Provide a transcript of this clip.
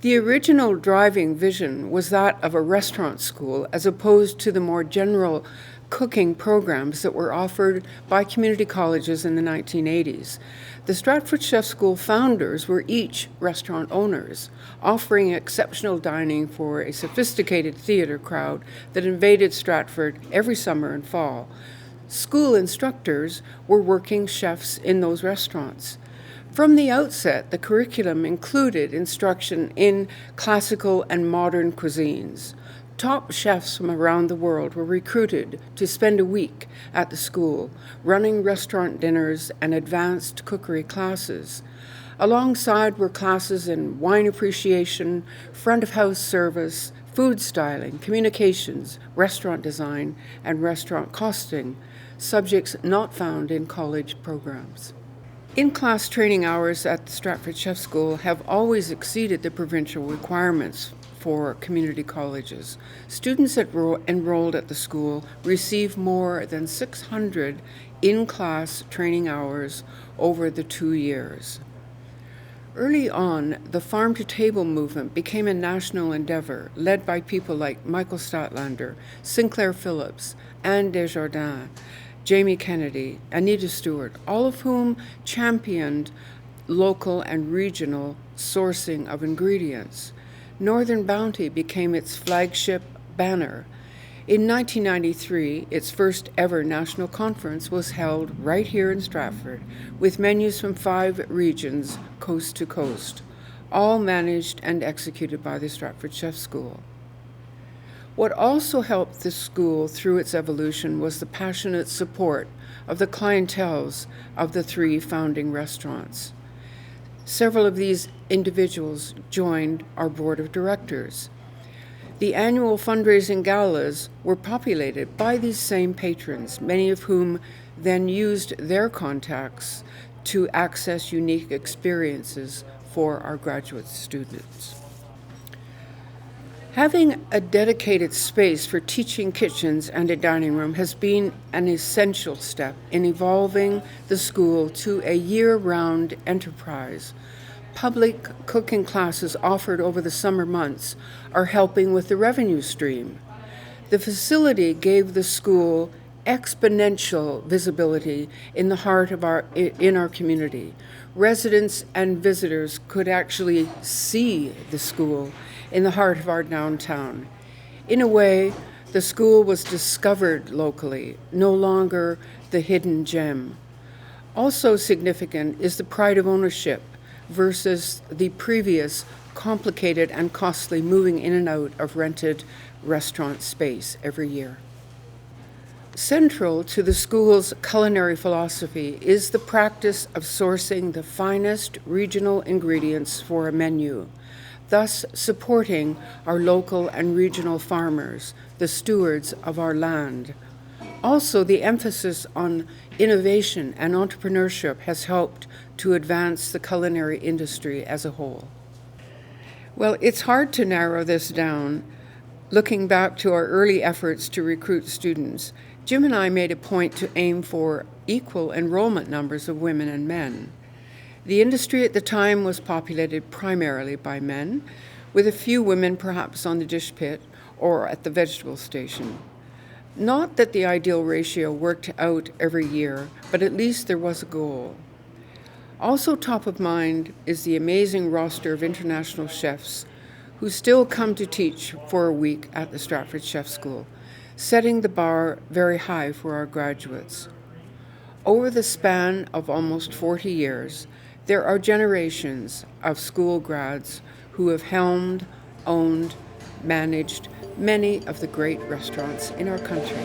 The original driving vision was that of a restaurant school as opposed to the more general cooking programs that were offered by community colleges in the 1980s. The Stratford Chefs School founders were each restaurant owners, offering exceptional dining for a sophisticated theater crowd that invaded Stratford every summer and fall. School instructors were working chefs in those restaurants. From the outset, the curriculum included instruction in classical and modern cuisines. Top chefs from around the world were recruited to spend a week at the school, running restaurant dinners and advanced cookery classes. Alongside were classes in wine appreciation, front-of-house service, food styling, communications, restaurant design, and restaurant costing, subjects not found in college programs. In-class training hours at the Stratford Chefs School have always exceeded the provincial requirements for community colleges. Students enrolled at the school receive more than 600 in-class training hours over the 2 years. Early on, the farm-to-table movement became a national endeavor led by people like Michael Statlander, Sinclair Phillips, Anne Desjardins, Jamie Kennedy, Anita Stewart, all of whom championed local and regional sourcing of ingredients. Northern Bounty became its flagship banner. In 1993, its first ever national conference was held right here in Stratford, with menus from 5 regions, coast to coast, all managed and executed by the Stratford Chefs School. What also helped the school through its evolution was the passionate support of the clienteles of the 3 founding restaurants. Several of these individuals joined our board of directors. The annual fundraising galas were populated by these same patrons, many of whom then used their contacts to access unique experiences for our graduate students. Having a dedicated space for teaching kitchens and a dining room has been an essential step in evolving the school to a year-round enterprise. Public cooking classes offered over the summer months are helping with the revenue stream. The facility gave the school exponential visibility in our community. Residents and visitors could actually see the school in the heart of our downtown. In a way, the school was discovered locally, no longer the hidden gem. Also significant is the pride of ownership versus the previous complicated and costly moving in and out of rented restaurant space every year. Central to the school's culinary philosophy is the practice of sourcing the finest regional ingredients for a menu, thus supporting our local and regional farmers, the stewards of our land. Also, the emphasis on innovation and entrepreneurship has helped to advance the culinary industry as a whole. Well, it's hard to narrow this down. Looking back to our early efforts to recruit students, Jim and I made a point to aim for equal enrollment numbers of women and men. The industry at the time was populated primarily by men, with a few women perhaps on the dish pit or at the vegetable station. Not that the ideal ratio worked out every year, but at least there was a goal. Also top of mind is the amazing roster of international chefs who still come to teach for a week at the Stratford Chefs School, setting the bar very high for our graduates. Over the span of almost 40 years, there are generations of school grads who have helmed, owned, managed many of the great restaurants in our country.